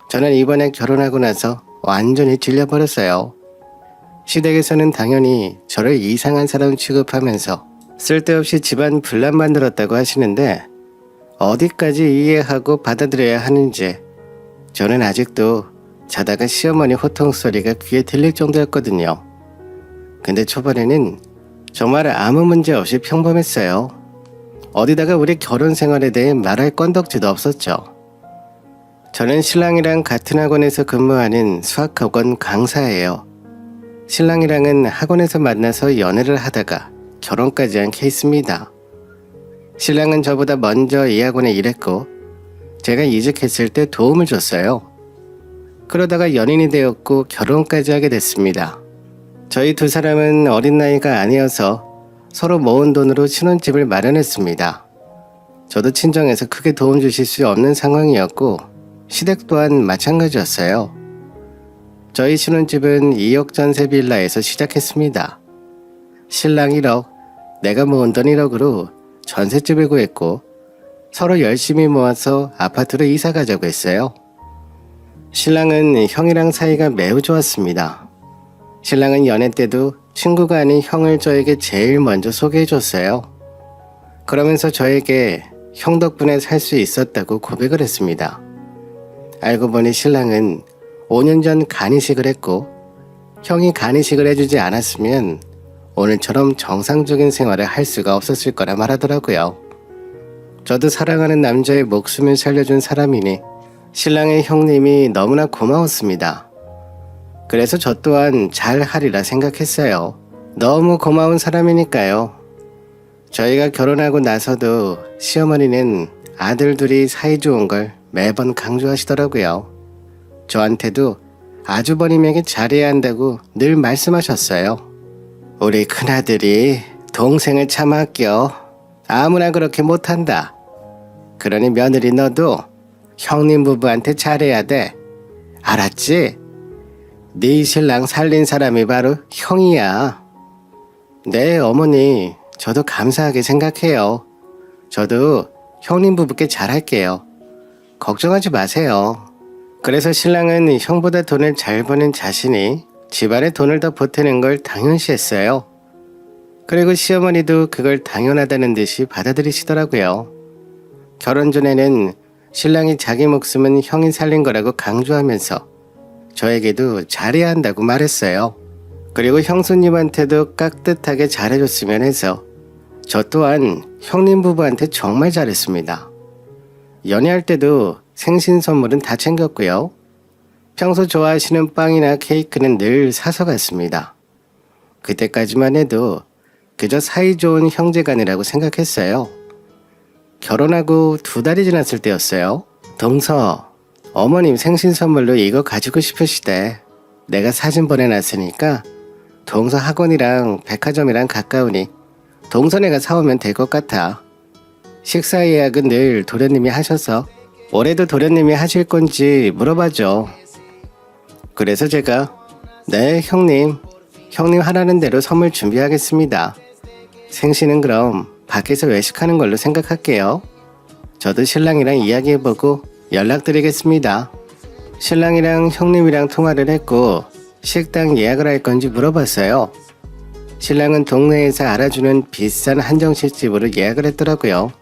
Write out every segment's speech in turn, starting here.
저는 이번에 결혼하고 나서 완전히 질려버렸어요. 시댁에서는 당연히 저를 이상한 사람 취급하면서 쓸데없이 집안 분란 만들었다고 하시는데 어디까지 이해하고 받아들여야 하는지 저는 아직도 자다가 시어머니 호통 소리가 귀에 들릴 정도였거든요. 근데 초반에는 정말 아무 문제 없이 평범했어요. 어디다가 우리 결혼 생활에 대해 말할 건덕지도 없었죠. 저는 신랑이랑 같은 학원에서 근무하는 수학학원 강사예요. 신랑이랑은 학원에서 만나서 연애를 하다가 결혼까지 한 케이스입니다. 신랑은 저보다 먼저 이 학원에 일했고 제가 이직했을 때 도움을 줬어요. 그러다가 연인이 되었고 결혼까지 하게 됐습니다. 저희 두 사람은 어린 나이가 아니어서 서로 모은 돈으로 신혼집을 마련했습니다. 저도 친정에서 크게 도움 주실 수 없는 상황이었고 시댁 또한 마찬가지였어요. 저희 신혼집은 2억 전세 빌라에서 시작했습니다. 신랑 1억, 내가 모은 돈 1억으로 전셋집을 구했고 서로 열심히 모아서 아파트로 이사 가자고 했어요. 신랑은 형이랑 사이가 매우 좋았습니다. 신랑은 연애 때도 친구가 아닌 형을 저에게 제일 먼저 소개해줬어요. 그러면서 저에게 형 덕분에 살 수 있었다고 고백을 했습니다. 알고 보니 신랑은 5년 전 간이식을 했고 형이 간이식을 해주지 않았으면 오늘처럼 정상적인 생활을 할 수가 없었을 거라 말하더라고요. 저도 사랑하는 남자의 목숨을 살려준 사람이니 신랑의 형님이 너무나 고마웠습니다. 그래서 저 또한 잘하리라 생각했어요. 너무 고마운 사람이니까요. 저희가 결혼하고 나서도 시어머니는 아들 둘이 사이 좋은 걸 매번 강조하시더라고요. 저한테도 아주버님에게 잘해야 한다고 늘 말씀하셨어요. 우리 큰아들이 동생을 참 아껴. 아무나 그렇게 못한다. 그러니 며느리 너도 형님 부부한테 잘해야 돼. 알았지? 네 신랑 살린 사람이 바로 형이야. 네, 어머니. 저도 감사하게 생각해요. 저도 형님 부부께 잘할게요. 걱정하지 마세요. 그래서 신랑은 형보다 돈을 잘 버는 자신이 집안에 돈을 더 보태는 걸 당연시했어요. 그리고 시어머니도 그걸 당연하다는 듯이 받아들이시더라고요. 결혼 전에는 신랑이 자기 목숨은 형이 살린 거라고 강조하면서 저에게도 잘해야 한다고 말했어요. 그리고 형수님한테도 깍듯하게 잘해줬으면 해서 저 또한 형님 부부한테 정말 잘했습니다. 연애할 때도 생신 선물은 다 챙겼고요. 평소 좋아하시는 빵이나 케이크는 늘 사서 갔습니다. 그때까지만 해도 그저 사이좋은 형제간이라고 생각했어요. 결혼하고 2달이 지났을 때였어요. 동서, 어머님 생신 선물로 이거 가지고 싶으시대. 내가 사진 보내놨으니까 동서 학원이랑 백화점이랑 가까우니 동서네가 사오면 될 것 같아. 식사 예약은 늘 도련님이 하셔서 올해도 도련님이 하실 건지 물어봐줘. 그래서 제가 네 형님 하라는 대로 선물 준비하겠습니다. 생신은 그럼 밖에서 외식하는 걸로 생각할게요. 저도 신랑이랑 이야기해보고 연락드리겠습니다. 신랑이랑 형님이랑 통화를 했고 식당 예약을 할 건지 물어봤어요. 신랑은 동네에서 알아주는 비싼 한정식 집으로 예약을 했더라고요.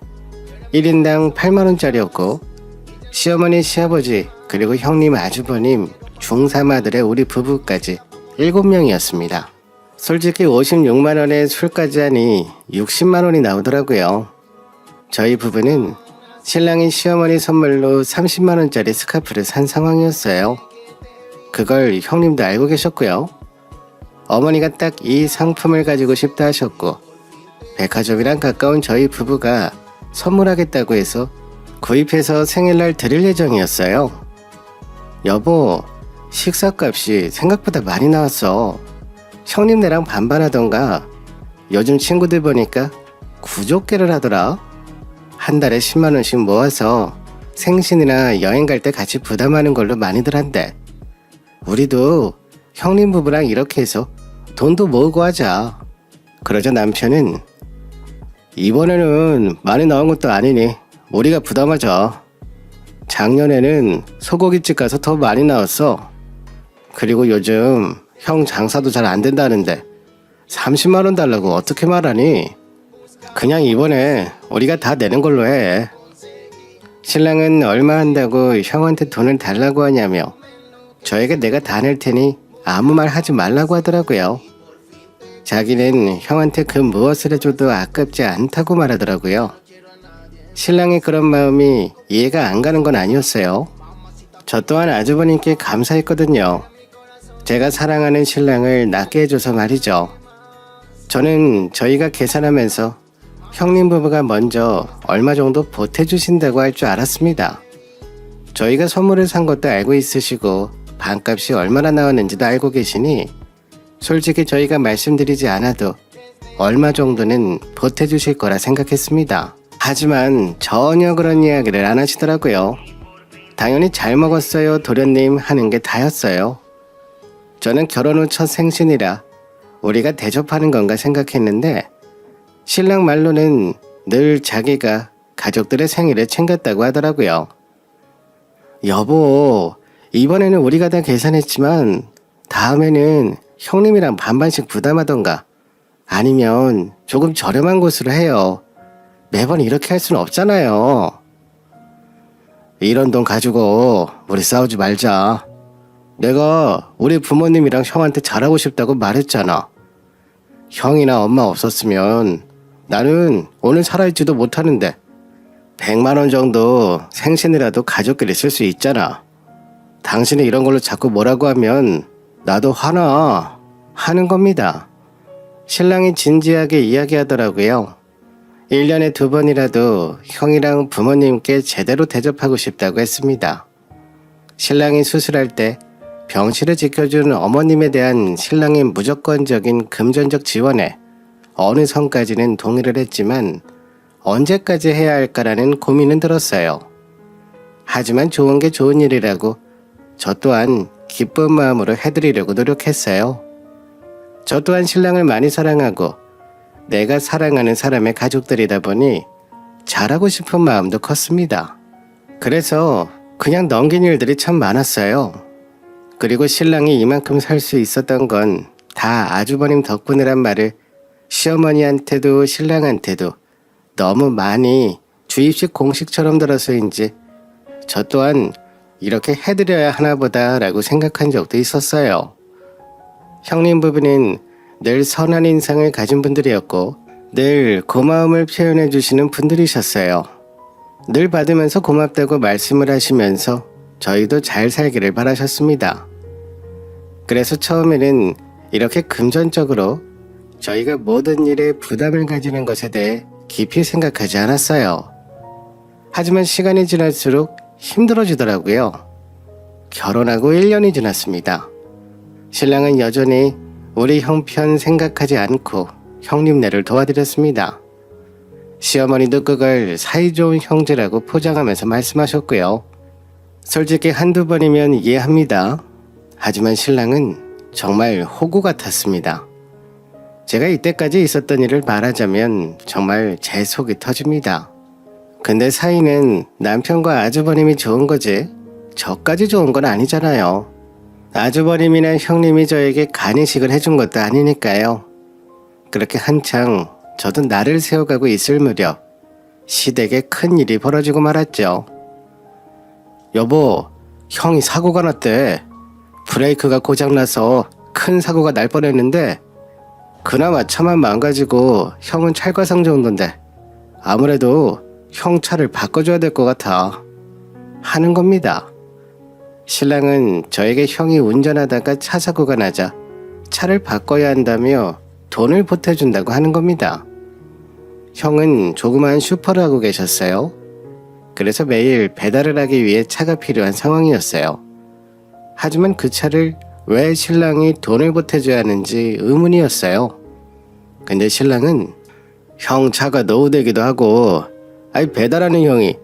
1인당 8만원짜리였고 시어머니, 시아버지, 그리고 형님, 아주버님, 중3 아들의 우리 부부까지 7명이었습니다. 솔직히 56만원에 술까지 하니 60만원이 나오더라고요. 저희 부부는 신랑이 시어머니 선물로 30만원짜리 스카프를 산 상황이었어요. 그걸 형님도 알고 계셨고요. 어머니가 딱 이 상품을 가지고 싶다 하셨고 백화점이랑 가까운 저희 부부가 선물하겠다고 해서 구입해서 생일날 드릴 예정이었어요. 여보, 식사값이 생각보다 많이 나왔어. 형님네랑 반반하던가. 요즘 친구들 보니까 구족계를 하더라. 한 달에 10만원씩 모아서 생신이나 여행 갈 때 같이 부담하는 걸로 많이들 한대. 우리도 형님 부부랑 이렇게 해서 돈도 모으고 하자. 그러자 남편은 이번에는 많이 나온 것도 아니니 우리가 부담하자. 작년에는 소고기집 가서 더 많이 나왔어. 그리고 요즘 형 장사도 잘 안 된다는데 30만 원 달라고 어떻게 말하니? 그냥 이번에 우리가 다 내는 걸로 해. 신랑은 얼마 한다고 형한테 돈을 달라고 하냐며 저에게 내가 다 낼 테니 아무 말 하지 말라고 하더라고요. 자기는 형한테 그 무엇을 해줘도 아깝지 않다고 말하더라고요. 신랑의 그런 마음이 이해가 안 가는 건 아니었어요. 저 또한 아주버님께 감사했거든요. 제가 사랑하는 신랑을 낫게 해줘서 말이죠. 저는 저희가 계산하면서 형님 부부가 먼저 얼마 정도 보태주신다고 할 줄 알았습니다. 저희가 선물을 산 것도 알고 있으시고 반값이 얼마나 나왔는지도 알고 계시니 솔직히 저희가 말씀드리지 않아도 얼마 정도는 보태주실 거라 생각했습니다. 하지만 전혀 그런 이야기를 안 하시더라고요. 당연히 잘 먹었어요 도련님 하는 게 다였어요. 저는 결혼 후 첫 생신이라 우리가 대접하는 건가 생각했는데 신랑 말로는 늘 자기가 가족들의 생일을 챙겼다고 하더라고요. 여보, 이번에는 우리가 다 계산했지만 다음에는 형님이랑 반반씩 부담하던가 아니면 조금 저렴한 곳으로 해요. 매번 이렇게 할 수는 없잖아요. 이런 돈 가지고 우리 싸우지 말자. 내가 우리 부모님이랑 형한테 잘하고 싶다고 말했잖아. 형이나 엄마 없었으면 나는 오늘 살아있지도 못하는데 100만 원 정도 생신이라도 가족끼리 쓸 수 있잖아. 당신이 이런 걸로 자꾸 뭐라고 하면 나도 화나 하는 겁니다. 신랑이 진지하게 이야기하더라고요. 1년에 2번이라도 형이랑 부모님께 제대로 대접하고 싶다고 했습니다. 신랑이 수술할 때 병실을 지켜주는 어머님에 대한 신랑의 무조건적인 금전적 지원에 어느 선까지는 동의를 했지만 언제까지 해야 할까라는 고민은 들었어요. 하지만 좋은 게 좋은 일이라고 저 또한 기쁜 마음으로 해드리려고 노력했어요. 저 또한 신랑을 많이 사랑하고 내가 사랑하는 사람의 가족들이다 보니 잘하고 싶은 마음도 컸습니다. 그래서 그냥 넘긴 일들이 참 많았어요. 그리고 신랑이 이만큼 살 수 있었던 건 다 아주버님 덕분이란 말을 시어머니한테도 신랑한테도 너무 많이 주입식 공식처럼 들어서인지 저 또한 이렇게 해드려야 하나보다 라고 생각한 적도 있었어요. 형님 부부는 늘 선한 인상을 가진 분들이었고 늘 고마움을 표현해 주시는 분들이셨어요. 늘 받으면서 고맙다고 말씀을 하시면서 저희도 잘 살기를 바라셨습니다. 그래서 처음에는 이렇게 금전적으로 저희가 모든 일에 부담을 가지는 것에 대해 깊이 생각하지 않았어요. 하지만 시간이 지날수록 힘들어지더라고요. 결혼하고 1년이 지났습니다. 신랑은 여전히 우리 형편 생각하지 않고 형님네를 도와드렸습니다. 시어머니도 그걸 사이좋은 형제라고 포장하면서 말씀하셨고요. 솔직히 한두 번이면 이해합니다. 하지만 신랑은 정말 호구 같았습니다. 제가 이때까지 있었던 일을 말하자면 정말 제 속이 터집니다. 근데 사이는 남편과 아주버님이 좋은 거지 저까지 좋은 건 아니잖아요. 아주버님이나 형님이 저에게 간이식을 해준 것도 아니니까요. 그렇게 한창 저도 나를 세워가고 있을 무렵 시댁에 큰 일이 벌어지고 말았죠. 여보, 형이 사고가 났대. 브레이크가 고장나서 큰 사고가 날 뻔했는데 그나마 차만 망가지고 형은 찰과상 정도인데 아무래도 형 차를 바꿔줘야 될 것 같아 하는 겁니다. 신랑은 저에게 형이 운전하다가 차 사고가 나자 차를 바꿔야 한다며 돈을 보태준다고 하는 겁니다. 형은 조그마한 슈퍼를 하고 계셨어요. 그래서 매일 배달을 하기 위해 차가 필요한 상황이었어요. 하지만 그 차를 왜 신랑이 돈을 보태줘야 하는지 의문이었어요. 근데 신랑은 형 차가 노후되기도 하고 배달하는 형이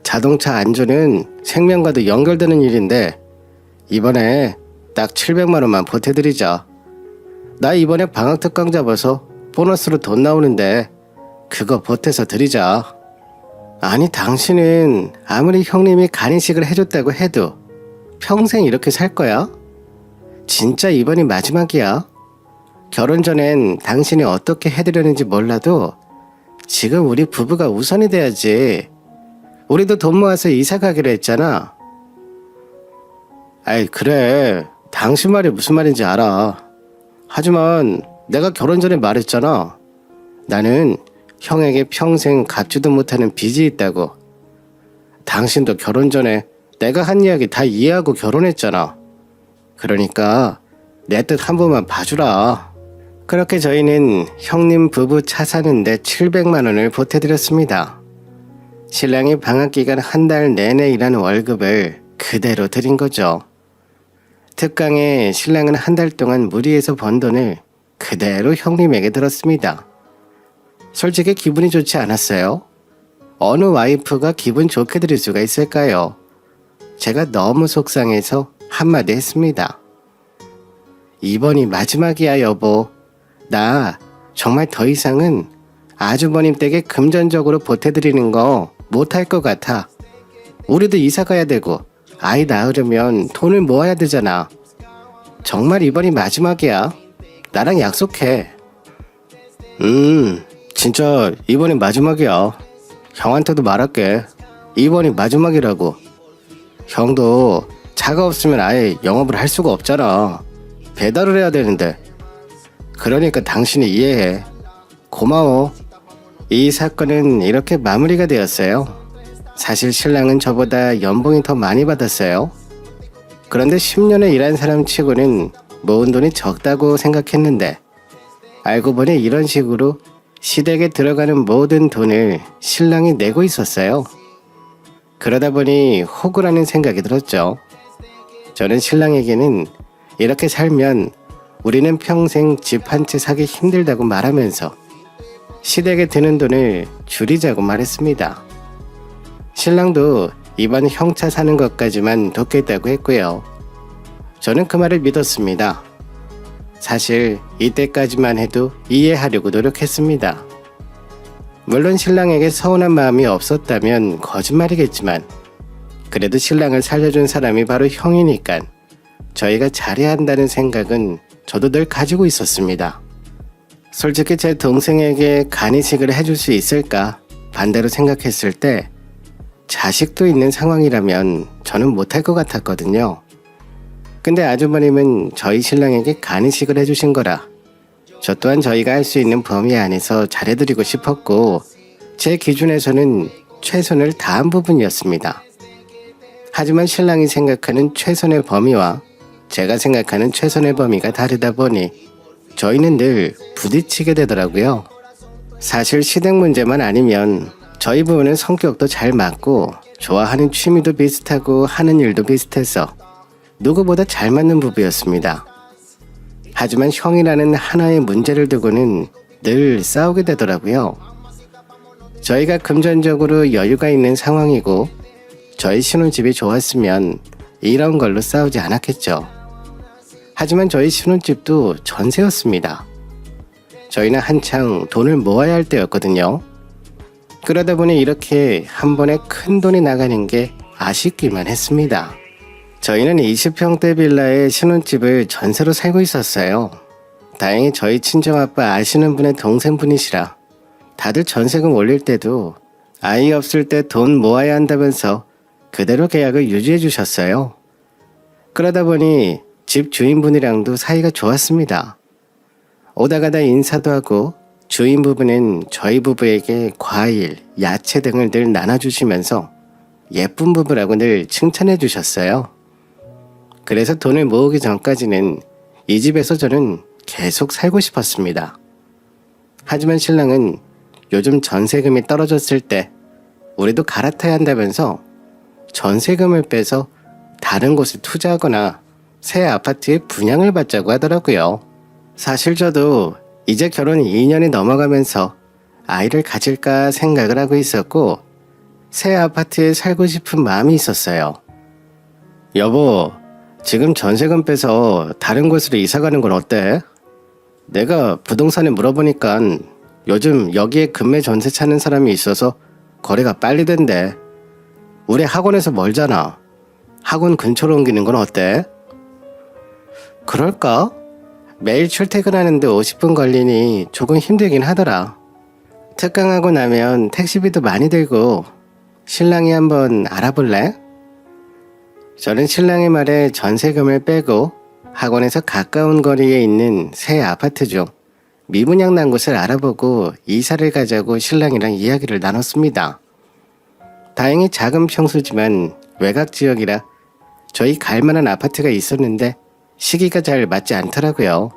자동차 안전은 생명과도 연결되는 일인데 이번에 딱 700만 원만 보태드리자. 나 이번에 방학특강 잡아서 보너스로 돈 나오는데 그거 보태서 드리자. 아니 당신은 아무리 형님이 간이식을 해줬다고 해도 평생 이렇게 살 거야? 진짜 이번이 마지막이야. 결혼 전엔 당신이 어떻게 해드렸는지 몰라도 지금 우리 부부가 우선이 돼야지. 우리도 돈 모아서 이사 가기로 했잖아. 아이 그래, 당신 말이 무슨 말인지 알아. 하지만 내가 결혼 전에 말했잖아. 나는 형에게 평생 갚지도 못하는 빚이 있다고. 당신도 결혼 전에 내가 한 이야기 다 이해하고 결혼했잖아. 그러니까 내 뜻 한 번만 봐주라. 그렇게 저희는 형님 부부 차 사는데 700만 원을 보태드렸습니다. 신랑이 방학기간 한 달 내내 일하는 월급을 그대로 드린 거죠. 특강에 신랑은 한 달 동안 무리해서 번 돈을 그대로 형님에게 들었습니다. 솔직히 기분이 좋지 않았어요. 어느 와이프가 기분 좋게 드릴 수가 있을까요? 제가 너무 속상해서 한마디 했습니다. 이번이 마지막이야 여보. 나 정말 더 이상은 아주버님 댁에 금전적으로 보태드리는 거 못할 것 같아. 우리도 이사 가야 되고 아이 낳으려면 돈을 모아야 되잖아. 정말 이번이 마지막이야. 나랑 약속해. 진짜 이번이 마지막이야. 형한테도 말할게. 이번이 마지막이라고. 형도 차가 없으면 아예 영업을 할 수가 없잖아. 배달을 해야 되는데. 그러니까 당신이 이해해. 고마워. 이 사건은 이렇게 마무리가 되었어요. 사실 신랑은 저보다 연봉이 더 많이 받았어요. 그런데 10년을 일한 사람 치고는 모은 돈이 적다고 생각했는데 알고 보니 이런 식으로 시댁에 들어가는 모든 돈을 신랑이 내고 있었어요. 그러다 보니 호구라는 생각이 들었죠. 저는 신랑에게는 이렇게 살면 우리는 평생 집 한 채 사기 힘들다고 말하면서 시댁에 드는 돈을 줄이자고 말했습니다. 신랑도 이번 형차 사는 것까지만 돕겠다고 했고요. 저는 그 말을 믿었습니다. 사실 이때까지만 해도 이해하려고 노력했습니다. 물론 신랑에게 서운한 마음이 없었다면 거짓말이겠지만 그래도 신랑을 살려준 사람이 바로 형이니까 저희가 잘해야 한다는 생각은 저도 늘 가지고 있었습니다. 솔직히 제 동생에게 간이식을 해줄 수 있을까 반대로 생각했을 때 자식도 있는 상황이라면 저는 못할 것 같았거든요. 근데 아주버님은 저희 신랑에게 간이식을 해주신 거라 저 또한 저희가 할 수 있는 범위 안에서 잘해드리고 싶었고 제 기준에서는 최선을 다한 부분이었습니다. 하지만 신랑이 생각하는 최선의 범위와 제가 생각하는 최선의 범위가 다르다 보니 저희는 늘 부딪히게 되더라고요. 사실 시댁 문제만 아니면 저희 부부는 성격도 잘 맞고 좋아하는 취미도 비슷하고 하는 일도 비슷해서 누구보다 잘 맞는 부부였습니다. 하지만 형이라는 하나의 문제를 두고는 늘 싸우게 되더라고요. 저희가 금전적으로 여유가 있는 상황이고 저희 신혼집이 좋았으면 이런 걸로 싸우지 않았겠죠. 하지만 저희 신혼집도 전세였습니다. 저희는 한창 돈을 모아야 할 때였거든요. 그러다 보니 이렇게 한 번에 큰 돈이 나가는 게 아쉽기만 했습니다. 저희는 20평대 빌라에 신혼집을 전세로 살고 있었어요. 다행히 저희 친정아빠 아시는 분의 동생분이시라 다들 전세금 올릴 때도 아이 없을 때 돈 모아야 한다면서 그대로 계약을 유지해 주셨어요. 그러다 보니 집 주인분이랑도 사이가 좋았습니다. 오다 가다 인사도 하고 주인 부부는 저희 부부에게 과일, 야채 등을 늘 나눠주시면서 예쁜 부부라고 늘 칭찬해 주셨어요. 그래서 돈을 모으기 전까지는 이 집에서 저는 계속 살고 싶었습니다. 하지만 신랑은 요즘 전세금이 떨어졌을 때 우리도 갈아타야 한다면서 전세금을 빼서 다른 곳에 투자하거나 새 아파트에 분양을 받자고 하더라고요. 사실 저도 이제 결혼 2년이 넘어가면서 아이를 가질까 생각을 하고 있었고 새 아파트에 살고 싶은 마음이 있었어요. 여보, 지금 전세금 빼서 다른 곳으로 이사 가는 건 어때? 내가 부동산에 물어보니까 요즘 여기에 금매 전세 찾는 사람이 있어서 거리가 빨리 된대. 우리 학원에서 멀잖아. 학원 근처로 옮기는 건 어때? 그럴까? 매일 출퇴근하는데 50분 걸리니 조금 힘들긴 하더라. 특강하고 나면 택시비도 많이 들고 신랑이 한번 알아볼래? 저는 신랑의 말에 전세금을 빼고 학원에서 가까운 거리에 있는 새 아파트 중 미분양 난 곳을 알아보고 이사를 가자고 신랑이랑 이야기를 나눴습니다. 다행히 작은 평수지만 외곽 지역이라 저희 갈만한 아파트가 있었는데 시기가 잘 맞지 않더라고요.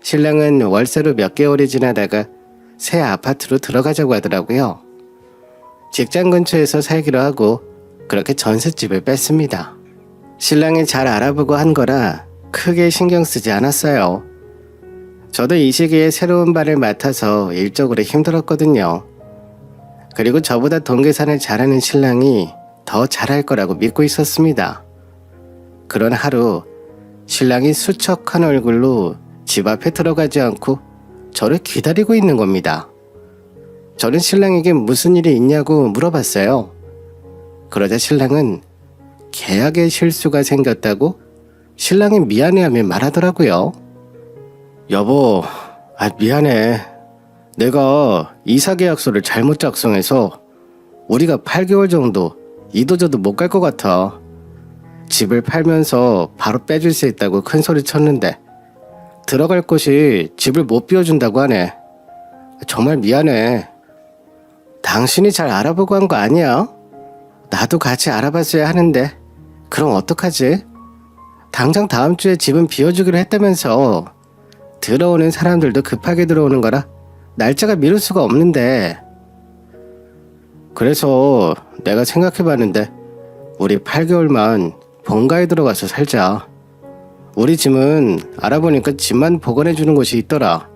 신랑은 월세로 몇 개월이 지나다가 새 아파트로 들어가자고 하더라고요. 직장 근처에서 살기로 하고 그렇게 전셋집을 뺐습니다. 신랑이 잘 알아보고 한 거라 크게 신경 쓰지 않았어요. 저도 이 시기에 새로운 발을 맡아서 일적으로 힘들었거든요. 그리고 저보다 동계산을 잘하는 신랑이 더 잘할 거라고 믿고 있었습니다. 그런 하루 신랑이 수척한 얼굴로 집 앞에 들어가지 않고 저를 기다리고 있는 겁니다. 저는 신랑에게 무슨 일이 있냐고 물어봤어요. 그러자 신랑은 계약에 실수가 생겼다고 신랑이 미안해하며 말하더라고요. 여보, 미안해. 내가 이사 계약서를 잘못 작성해서 우리가 8개월 정도 이도저도 못 갈 것 같아. 집을 팔면서 바로 빼줄 수 있다고 큰 소리 쳤는데 들어갈 곳이 집을 못 비워준다고 하네. 정말 미안해. 당신이 잘 알아보고 한 거 아니야? 나도 같이 알아봤어야 하는데 그럼 어떡하지? 당장 다음 주에 집은 비워주기로 했다면서. 들어오는 사람들도 급하게 들어오는 거라 날짜가 미룰 수가 없는데. 그래서 내가 생각해봤는데 우리 8개월만 본가에 들어가서 살자. 우리 집은 알아보니까 집만 복원해주는 곳이 있더라.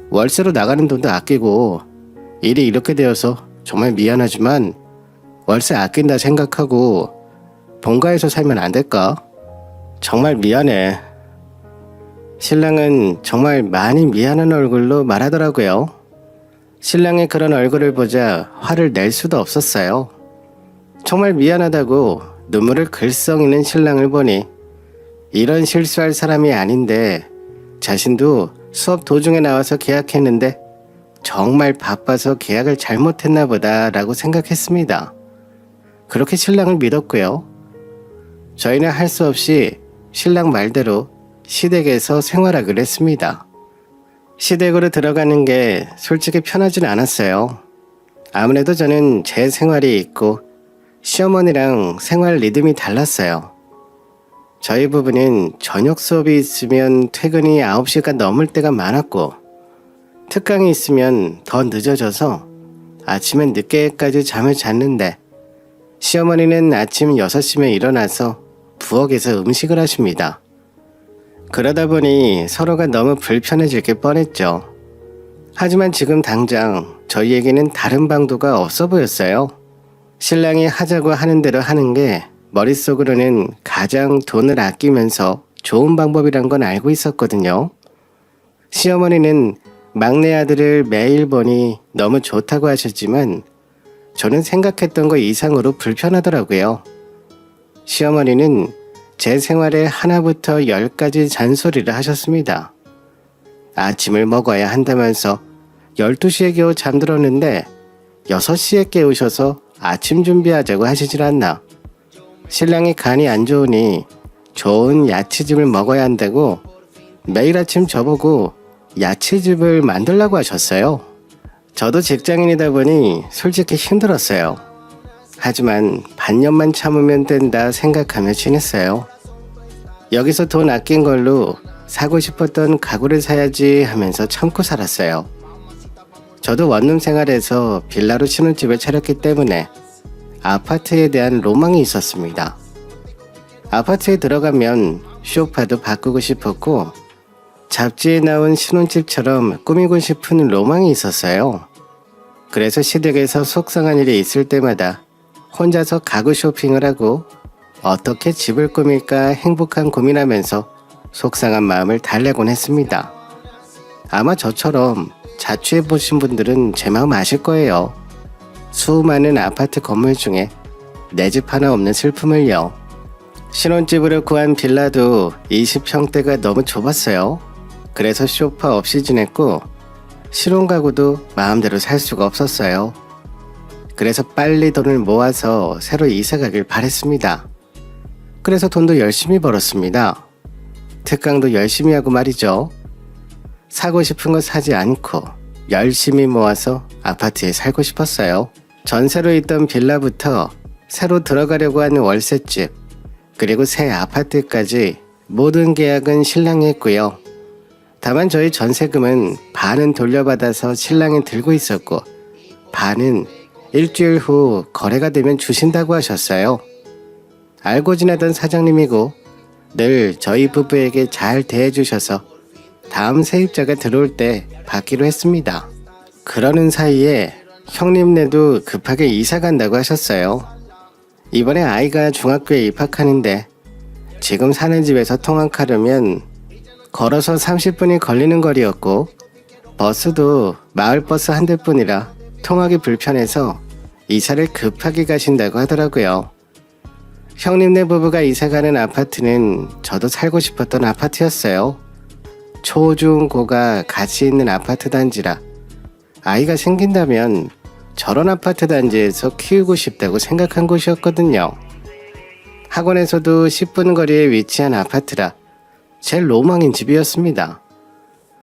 월세로 나가는 돈도 아끼고 일이 이렇게 되어서 정말 미안하지만 월세 아낀다 생각하고 본가에서 살면 안 될까? 정말 미안해. 신랑은 정말 많이 미안한 얼굴로 말하더라고요. 신랑의 그런 얼굴을 보자 화를 낼 수도 없었어요. 정말 미안하다고 눈물을 글썽이는 신랑을 보니 이런 실수할 사람이 아닌데 자신도 수업 도중에 나와서 계약했는데 정말 바빠서 계약을 잘못했나 보다 라고 생각했습니다. 그렇게 신랑을 믿었고요. 저희는 할 수 없이 신랑 말대로 시댁에서 생활하기로 했습니다. 시댁으로 들어가는 게 솔직히 편하진 않았어요. 아무래도 저는 제 생활이 있고 시어머니랑 생활 리듬이 달랐어요. 저희 부부는 저녁 수업이 있으면 퇴근이 9시가 넘을 때가 많았고 특강이 있으면 더 늦어져서 아침엔 늦게까지 잠을 잤는데 시어머니는 아침 6시면 일어나서 부엌에서 음식을 하십니다. 그러다 보니 서로가 너무 불편해질 게 뻔했죠. 하지만 지금 당장 저희에게는 다른 방도가 없어 보였어요. 신랑이 하자고 하는 대로 하는 게 머릿속으로는 가장 돈을 아끼면서 좋은 방법이란 건 알고 있었거든요. 시어머니는 막내 아들을 매일 보니 너무 좋다고 하셨지만 저는 생각했던 것 이상으로 불편하더라고요. 시어머니는 제 생활에 하나부터 10까지 잔소리를 하셨습니다. 아침을 먹어야 한다면서 12시에 겨우 잠들었는데 6시에 깨우셔서 아침 준비하자고 하시질 않나. 신랑이 간이 안 좋으니 좋은 야채즙을 먹어야 한다고 매일 아침 저보고 야채즙을 만들라고 하셨어요. 저도 직장인이다 보니 솔직히 힘들었어요. 하지만 반년만 참으면 된다 생각하며 지냈어요. 여기서 돈 아낀 걸로 사고 싶었던 가구를 사야지 하면서 참고 살았어요. 저도 원룸 생활에서 빌라로 신혼집을 차렸기 때문에 아파트에 대한 로망이 있었습니다. 아파트에 들어가면 소파도 바꾸고 싶었고 잡지에 나온 신혼집처럼 꾸미고 싶은 로망이 있었어요. 그래서 시댁에서 속상한 일이 있을 때마다 혼자서 가구 쇼핑을 하고 어떻게 집을 꾸밀까 행복한 고민하면서 속상한 마음을 달래곤 했습니다. 아마 저처럼 자취해보신 분들은 제 마음 아실 거예요. 수많은 아파트 건물 중에 내 집 하나 없는 슬픔을요. 신혼집으로 구한 빌라도 20평대가 너무 좁았어요. 그래서 소파 없이 지냈고 신혼 가구도 마음대로 살 수가 없었어요. 그래서 빨리 돈을 모아서 새로 이사 가길 바랬습니다. 그래서 돈도 열심히 벌었습니다. 특강도 열심히 하고 말이죠. 사고 싶은 거 사지 않고 열심히 모아서 아파트에 살고 싶었어요. 전세로 있던 빌라부터 새로 들어가려고 하는 월세집, 그리고 새 아파트까지 모든 계약은 신랑이 했고요. 다만 저희 전세금은 반은 돌려받아서 신랑이 들고 있었고 반은 일주일 후 거래가 되면 주신다고 하셨어요. 알고 지내던 사장님이고 늘 저희 부부에게 잘 대해주셔서 다음 세입자가 들어올 때 받기로 했습니다. 그러는 사이에 형님네도 급하게 이사 간다고 하셨어요. 이번에 아이가 중학교에 입학하는데 지금 사는 집에서 통학하려면 걸어서 30분이 걸리는 거리였고 버스도 마을버스 한 대뿐이라 통학이 불편해서 이사를 급하게 가신다고 하더라고요. 형님네 부부가 이사가는 아파트는 저도 살고 싶었던 아파트였어요. 초중고가 같이 있는 아파트 단지라 아이가 생긴다면 저런 아파트 단지에서 키우고 싶다고 생각한 곳이었거든요. 학원에서도 10분 거리에 위치한 아파트라 제 로망인 집이었습니다.